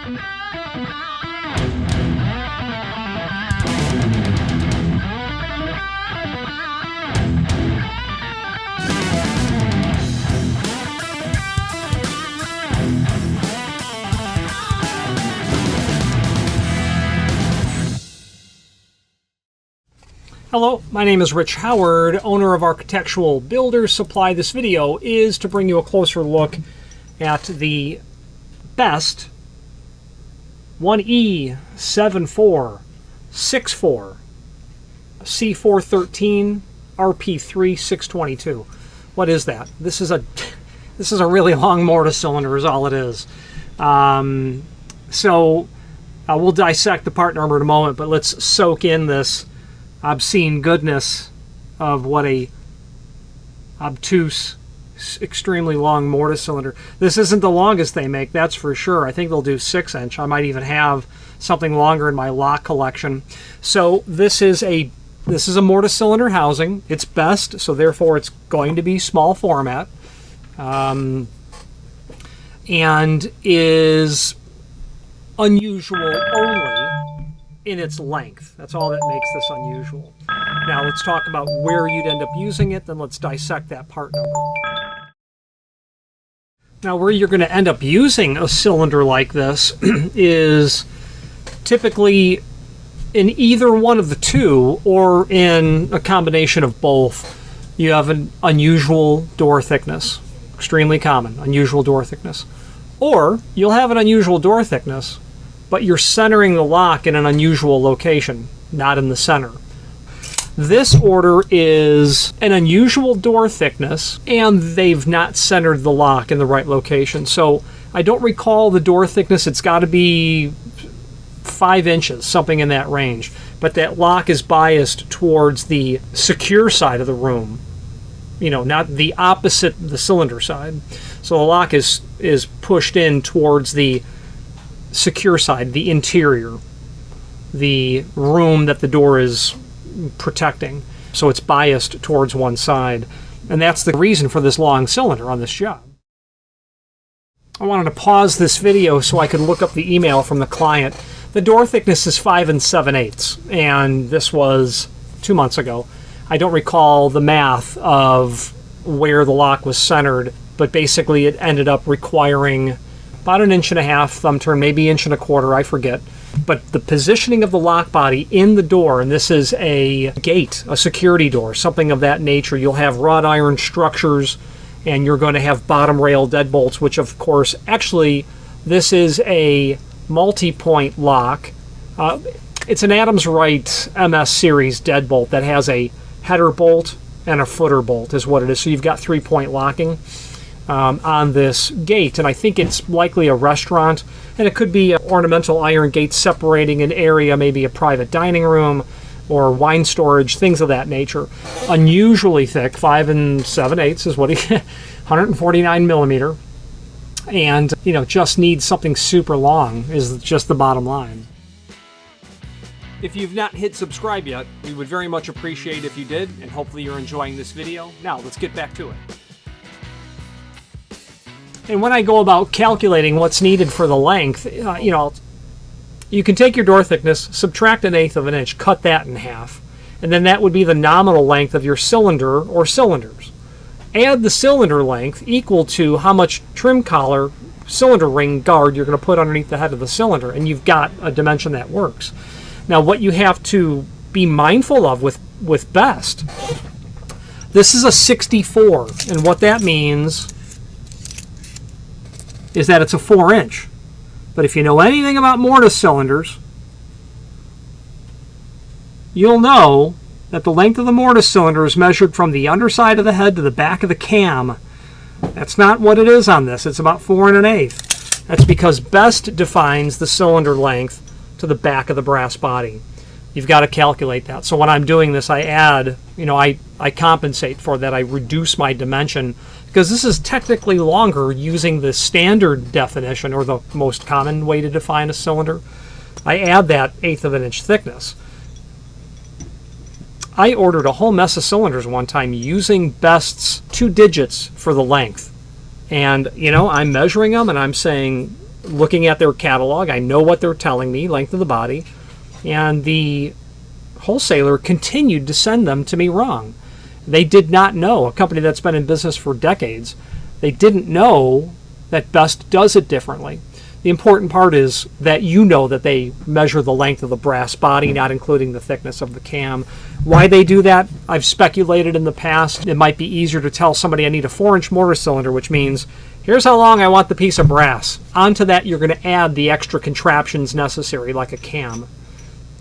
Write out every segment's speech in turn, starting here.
Hello, my name is Rich Howard, owner of Architectural Builders Supply. This video is to bring you a closer look at the best 1E7464 C413 RP3 622. What is that? This is a really long mortise cylinder is all it is. We'll dissect the part number in a moment, but let's soak in this obscene goodness of what a obtuse, extremely long mortise cylinder. This isn't the longest they make, that's for sure. I think they'll do 6-inch. I might even have something longer in my lock collection. So this is a mortise cylinder housing. It's best, so therefore it's going to be small format, and is unusual only in its length. That's all that makes this unusual. Now let's talk about where you'd end up using it, then let's dissect that part number. Now where you're going to end up using a cylinder like this is typically in either one of the two or in a combination of both. You have an unusual door thickness, extremely common, unusual door thickness. Or you'll have an unusual door thickness, but you're centering the lock in an unusual location, not in the center. This order is an unusual door thickness, and they've not centered the lock in the right location. So I don't recall the door thickness. It's got to be 5 inches, something in that range. But that lock is biased towards the secure side of the room, you know, not the opposite, the cylinder side. So the lock is pushed in towards the secure side, the interior, the room that the door is protecting. So it's biased towards one side. And that's the reason for this long cylinder on this job. I wanted to pause this video so I could look up the email from the client. The door thickness is 5 7/8, and this was 2 months ago. I don't recall the math of where the lock was centered, but basically it ended up requiring about 1.5 inches thumb turn, maybe 1.25 inches, I forget. But the positioning of the lock body in the door, and this is a gate, a security door, something of that nature. You'll have wrought iron structures, and you're going to have bottom rail deadbolts, which of course, actually, this is a multi-point lock. It's an Adams Wright MS series deadbolt that has a header bolt and a footer bolt is what it is. So you've got 3-point locking on this gate, and I think it's likely a restaurant, and it could be an ornamental iron gate separating an area, maybe a private dining room or wine storage, things of that nature. Unusually thick, 5 7/8 is what 149 millimeter, and you know, just needs something super long is just the bottom line. If you've not hit subscribe yet, we would very much appreciate if you did, and hopefully you're enjoying this video. Now let's get back to it. And when I go about calculating what's needed for the length, you know, you can take your door thickness, subtract 1/8 of an inch, cut that in half, and then that would be the nominal length of your cylinder or cylinders. Add the cylinder length equal to how much trim collar, cylinder ring guard you're going to put underneath the head of the cylinder, and you've got a dimension that works. Now what you have to be mindful of with best, this is a 64, and what that means is that it's a 4-inch. But if you know anything about mortise cylinders, you'll know that the length of the mortise cylinder is measured from the underside of the head to the back of the cam. That's not what it is on this. It's about 4 1/8. That's because best defines the cylinder length to the back of the brass body. You've got to calculate that. So when I'm doing this, I add, you know, I compensate for that. I reduce my dimension because this is technically longer using the standard definition, or the most common way to define a cylinder. I add that 1/8 of an inch thickness. I ordered a whole mess of cylinders one time using Best's 2 digits for the length. And, you know, I'm measuring them and I'm saying, looking at their catalog, I know what they're telling me, length of the body, and the wholesaler continued to send them to me wrong. They did not know, a company that's been in business for decades, they didn't know that Best does it differently. The important part is that you know that they measure the length of the brass body, not including the thickness of the cam. Why they do that, I've speculated in the past. It might be easier to tell somebody I need a 4-inch mortar cylinder, which means here's how long I want the piece of brass. Onto that, you're going to add the extra contraptions necessary, like a cam.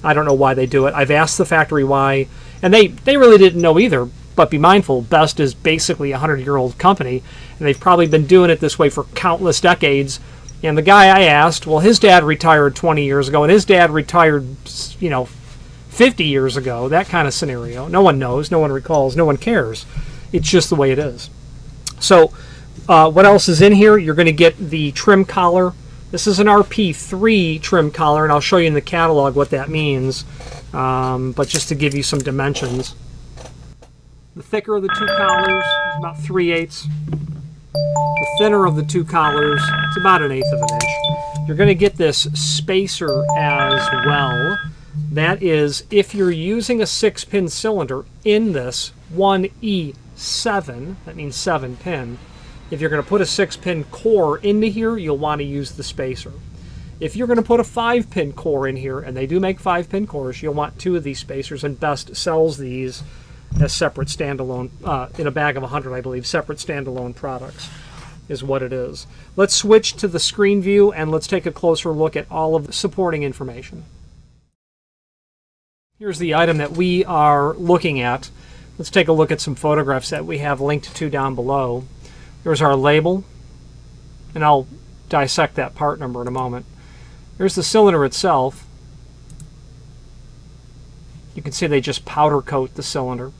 I don't know why they do it. I've asked the factory why, and they really didn't know either. But be mindful, Best is basically a 100-year-old company, and they've probably been doing it this way for countless decades. And the guy I asked, well, his dad retired 20 years ago, and his dad retired, 50 years ago, that kind of scenario. No one knows, no one recalls, no one cares. It's just the way it is. So what else is in here? You're going to get the trim collar. This is an RP3 trim collar, and I'll show you in the catalog what that means, but just to give you some dimensions. The thicker of the two collars is about 3/8. The thinner of the two collars, it's about 1/8 of an inch. You're going to get this spacer as well. That is, if you're using a 6-pin cylinder in this 1E7, that means 7-pin, if you're going to put a 6-pin core into here, you'll want to use the spacer. If you're going to put a 5-pin core in here, and they do make 5-pin cores, you'll want 2 of these spacers, and Best sells these as separate standalone, in a bag of 100, I believe, separate standalone products is what it is. Let's switch to the screen view and let's take a closer look at all of the supporting information. Here's the item that we are looking at. Let's take a look at some photographs that we have linked to down below. There's our label, and I'll dissect that part number in a moment. Here's the cylinder itself. You can see they just powder coat the cylinder.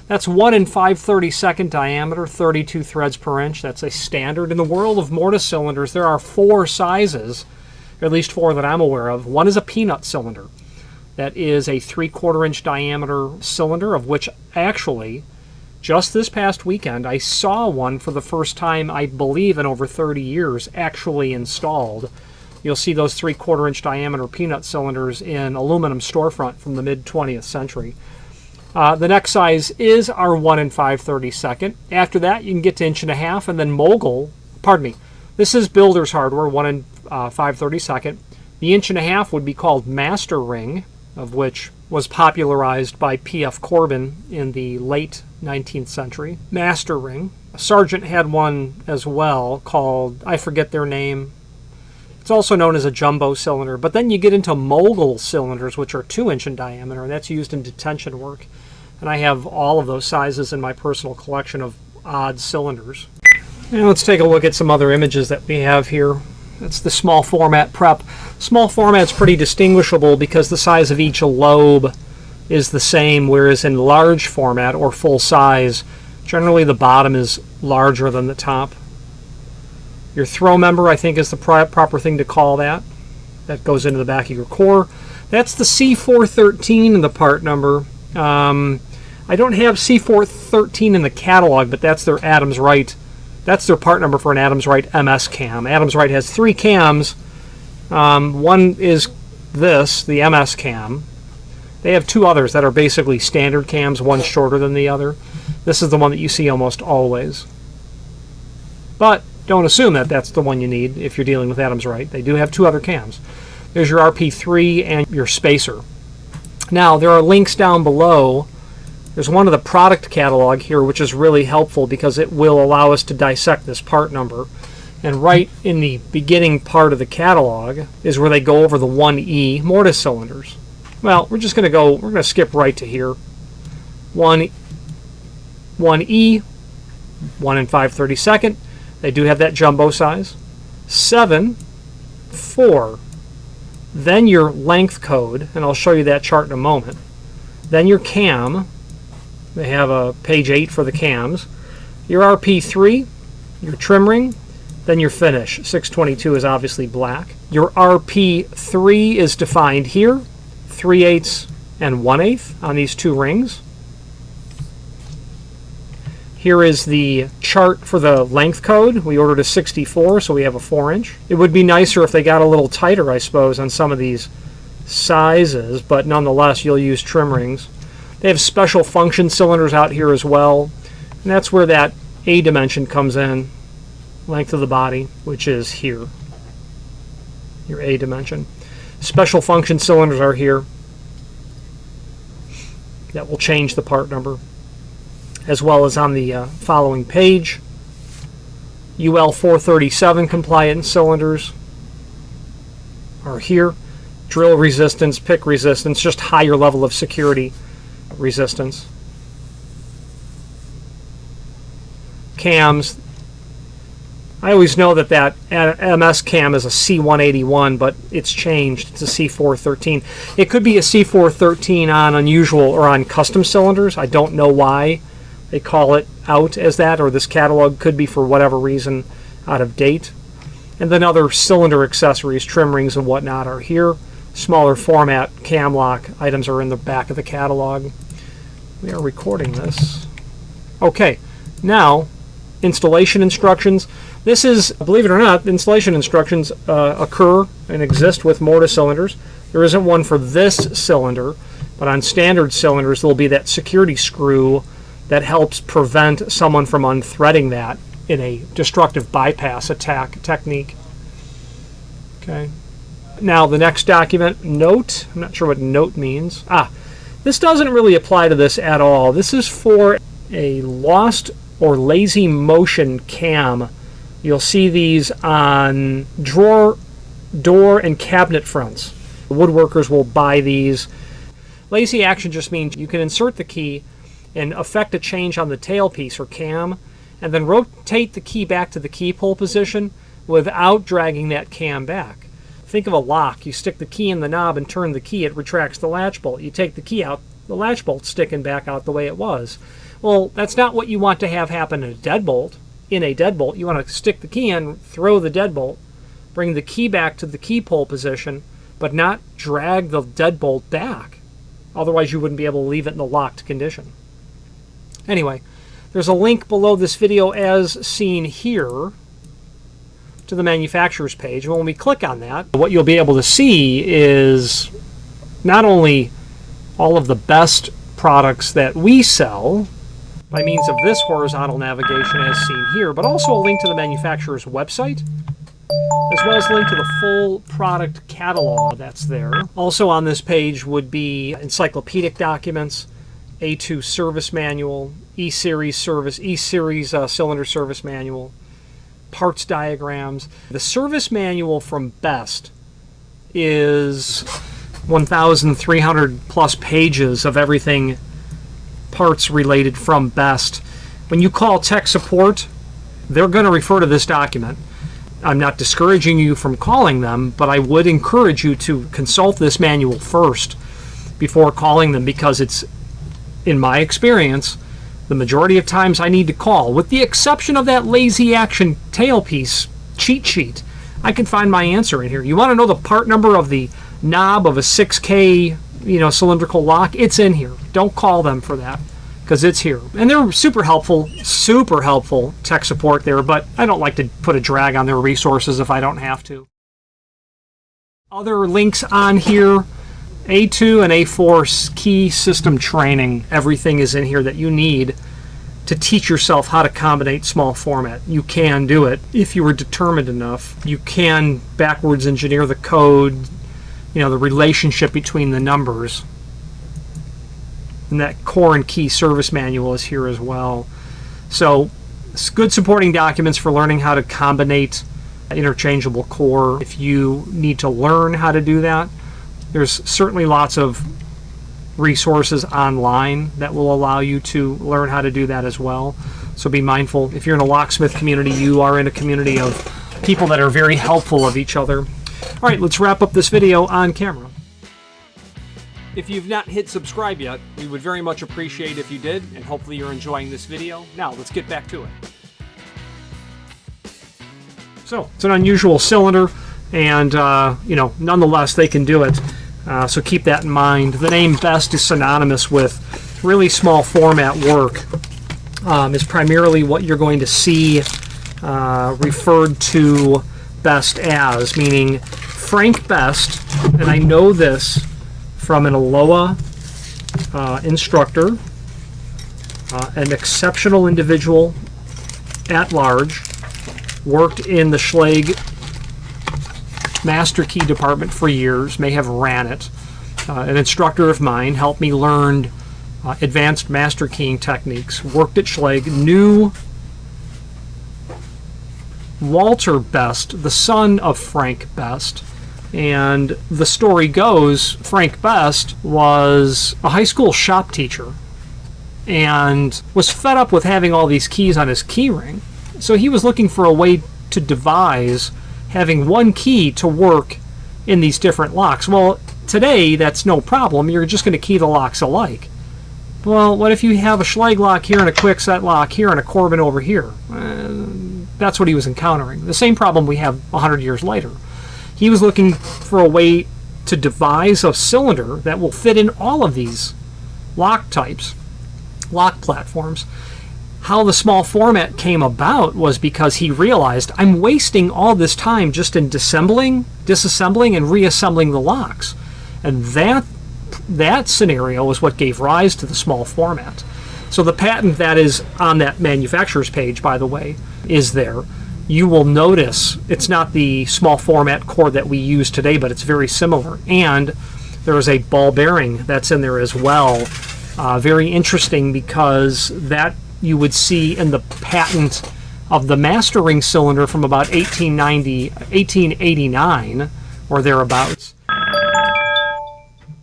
That's 1 5/32 diameter, 32 threads per inch. That's a standard. In the world of Mortise cylinders, there are 4 sizes, or at least 4 that I'm aware of. One is a peanut cylinder. That is a 3/4 inch diameter cylinder, of which actually, just this past weekend, I saw one for the first time, I believe, in over 30 years, actually installed. You'll see those 3/4 inch diameter peanut cylinders in aluminum storefront from the mid-20th century. The next size is our 1 5/32. After that, you can get to 1.5 inch, and then Mogul, pardon me, this is Builder's Hardware, 1 5/32. The 1.5 inch would be called Master Ring, of which was popularized by P.F. Corbin in the late 19th century. Master Ring. Sargent had one as well called, I forget their name. It's also known as a jumbo cylinder. But then you get into Mogul cylinders, which are 2 inch in diameter, and that's used in detention work. And I have all of those sizes in my personal collection of odd cylinders. Now let's take a look at some other images that we have here. That's the small format prep. Small format's pretty distinguishable because the size of each lobe is the same, whereas in large format or full size, generally the bottom is larger than the top. Your throw member, I think, is the proper thing to call that. That goes into the back of your core. That's the C413 in the part number. I don't have C413 in the catalog, but that's their Adams Wright. That's their part number for an Adams Wright MS cam. Adams Wright has 3 cams. One is this, the MS cam. They have 2 others that are basically standard cams, one shorter than the other. This is the one that you see almost always. But don't assume that that's the one you need if you're dealing with Adams Wright. They do have 2 other cams. There's your RP3 and your spacer. Now, there are links down below. There's one of the product catalog here, which is really helpful because it will allow us to dissect this part number. And right in the beginning part of the catalog is where they go over the 1E Mortise cylinders. Well, we're going to skip right to here. 1E, 1 5/32. They do have that jumbo size. 7, 4. Then your length code, and I'll show you that chart in a moment. Then your cam. They have a page 8 for the cams. Your RP3, your trim ring, then your finish. 622 is obviously black. Your RP3 is defined here, 3/8 and 1/8 on these 2 rings. Here is the chart for the length code. We ordered a 64, so we have a 4-inch. It would be nicer if they got a little tighter, I suppose, on some of these sizes, but nonetheless, you'll use trim rings. They have special function cylinders out here as well, and that's where that A dimension comes in, length of the body, which is here, your A dimension. Special function cylinders are here. That will change the part number, as well as on the following page. UL 437 compliant cylinders are here. Drill resistance, pick resistance, just higher level of security resistance. Cams. I always know that MS cam is a C181, but it's changed. It's a C413. It could be a C413 on unusual or on custom cylinders. I don't know why they call it out as that, or this catalog could be for whatever reason out of date. And then other cylinder accessories, trim rings and whatnot are here. Smaller format cam lock items are in the back of the catalog. We are recording this. Okay, now installation instructions. This is, believe it or not, installation instructions occur and exist with Mortise cylinders. There isn't one for this cylinder, but on standard cylinders there'll be that security screw that helps prevent someone from unthreading that in a destructive bypass attack technique. Okay. Now the next document, note. I'm not sure what note means. This doesn't really apply to this at all. This is for a lost or lazy motion cam. You'll see these on drawer, door, and cabinet fronts. Woodworkers will buy these. Lazy action just means you can insert the key and affect a change on the tailpiece or cam, and then rotate the key back to the key pull position without dragging that cam back. Think of a lock. You stick the key in the knob and turn the key, it retracts the latch bolt. You take the key out, the latch bolt's sticking back out the way it was. Well, that's not what you want to have happen in a deadbolt. In a deadbolt, you want to stick the key in, throw the deadbolt, bring the key back to the key pull position, but not drag the deadbolt back. Otherwise, you wouldn't be able to leave it in the locked condition. Anyway, there's a link below this video as seen here to the manufacturer's page. When we click on that, what you'll be able to see is not only all of the best products that we sell by means of this horizontal navigation as seen here, but also a link to the manufacturer's website, as well as a link to the full product catalog that's there. Also on this page would be encyclopedic documents, A2 service manual, E-Series service, E-Series cylinder service manual, parts diagrams. The service manual from Best is 1,300 plus pages of everything parts related from Best. When you call tech support, they're going to refer to this document. I'm not discouraging you from calling them, but I would encourage you to consult this manual first before calling them, because it's, in my experience, the majority of times I need to call, with the exception of that lazy action tailpiece cheat sheet. I can find my answer in here. You want to know the part number of the knob of a 6K, cylindrical lock? It's in here. Don't call them for that, because it's here. And they're super helpful tech support there, but I don't like to put a drag on their resources if I don't have to. Other links on here, A2 and A4 key system training. Everything is in here that you need to teach yourself how to combine small format. You can do it if you were determined enough. You can backwards engineer the code, the relationship between the numbers. And that core and key service manual is here as well. So it's good supporting documents for learning how to combine interchangeable core. If you need to learn how to do that, there's certainly lots of resources online that will allow you to learn how to do that as well. So be mindful. If you're in a locksmith community, you are in a community of people that are very helpful of each other. All right, let's wrap up this video on camera. If you've not hit subscribe yet, we would very much appreciate if you did, and hopefully you're enjoying this video. Now, let's get back to it. So, it's an unusual cylinder, and nonetheless, they can do it. So keep that in mind. The name Best is synonymous with really small format work. is primarily what you're going to see referred to best as, meaning Frank Best, and I know this from an Aloha instructor, an exceptional individual at large, worked in the Schlage Master Key department for years, may have ran it. An instructor of mine helped me learn advanced master keying techniques, worked at Schlage, knew Walter Best, the son of Frank Best, and the story goes Frank Best was a high school shop teacher and was fed up with having all these keys on his key ring. So he was looking for a way to devise having one key to work in these different locks. Well, today that's no problem. You're just going to key the locks alike. Well, what if you have a Schlage lock here and a Quickset lock here and a Corbin over here? That's what he was encountering. The same problem we have 100 years later. He was looking for a way to devise a cylinder that will fit in all of these lock types, lock platforms. How the small format came about was because he realized I'm wasting all this time just in disassembling and reassembling the locks. And that scenario is what gave rise to the small format. So the patent that is on that manufacturer's page, by the way, is there. You will notice it's not the small format core that we use today, but it's very similar. And there is a ball bearing that's in there as well. Very interesting because that you would see in the patent of the master ring cylinder from about 1889 or thereabouts.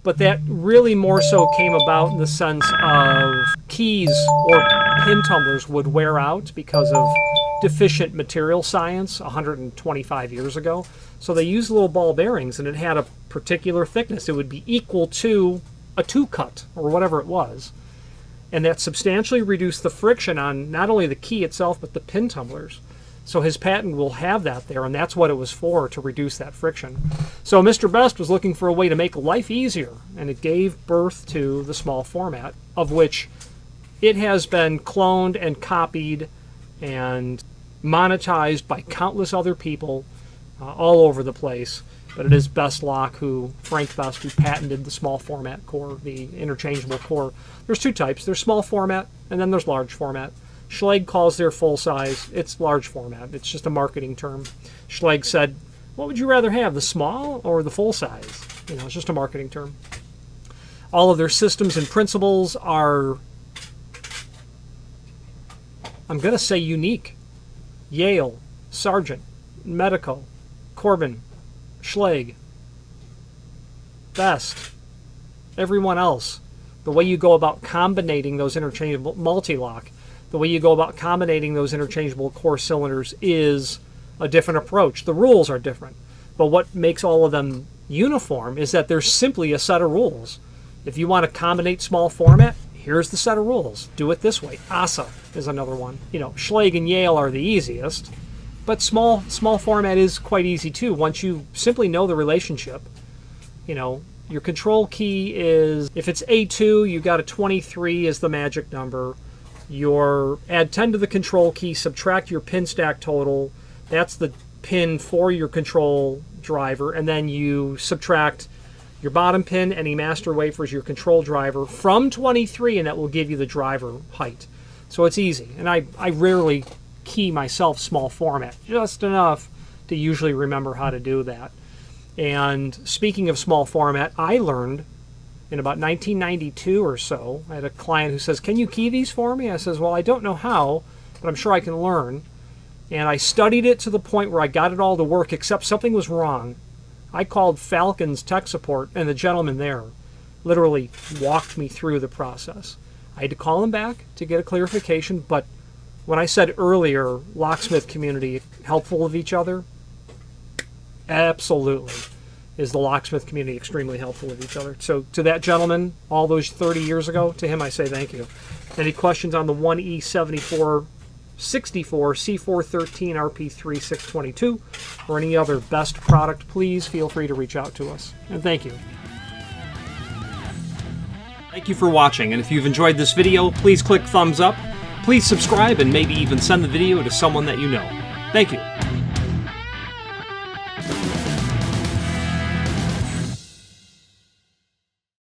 But that really more so came about in the sense of keys or pin tumblers would wear out because of deficient material science 125 years ago. So they used little ball bearings, and it had a particular thickness. It would be equal to a 2-cut or whatever it was. And that substantially reduced the friction on not only the key itself, but the pin tumblers. So his patent will have that there, and that's what it was for, to reduce that friction. So Mr. Best was looking for a way to make life easier, and it gave birth to the small format, of which it has been cloned and copied and monetized by countless other people all over the place. But it is Best Lock, Frank Best, who patented the small format core, the interchangeable core. There's two types. There's small format, and then there's large format. Schlage calls their full size. It's large format. It's just a marketing term. Schlage said, what would you rather have, the small or the full size? You know, it's just a marketing term. All of their systems and principles are, I'm going to say, unique. Yale, Sargent, Medico, Corbin, Schlage, Best, everyone else. The way you go about combinating those interchangeable multi-lock, the way you go about combinating those interchangeable core cylinders is a different approach. The rules are different. But what makes all of them uniform is that there's simply a set of rules. If you want to combinate small format, here's the set of rules. Do it this way. ASA is another one. You know, Schlage and Yale are the easiest, but small format is quite easy too. Once you simply know the relationship, you know, your control key is, if it's A2, you got a 23 as the magic number. Add 10 to the control key, subtract your pin stack total. That's the pin for your control driver, and then you subtract your bottom pin, any master wafers, your control driver from 23, and that will give you the driver height. So it's easy. And I rarely key myself small format, just enough to usually remember how to do that. And speaking of small format, I learned in about 1992 or so, I had a client who says, can you key these for me? I says, well, I don't know how, but I'm sure I can learn. And I studied it to the point where I got it all to work, except something was wrong. I called Falcon's tech support, and the gentleman there literally walked me through the process. I had to call him back to get a clarification, but when I said earlier, locksmith community helpful of each other, absolutely. Is the locksmith community extremely helpful with each other. So to that gentleman, all those 30 years ago, to him I say thank you. Any questions on the 1E7464 C413 RP3 622 or any other Best product, please feel free to reach out to us. And thank you. Thank you for watching, and if you've enjoyed this video, please click thumbs up. Please subscribe and maybe even send the video to someone that you know. Thank you.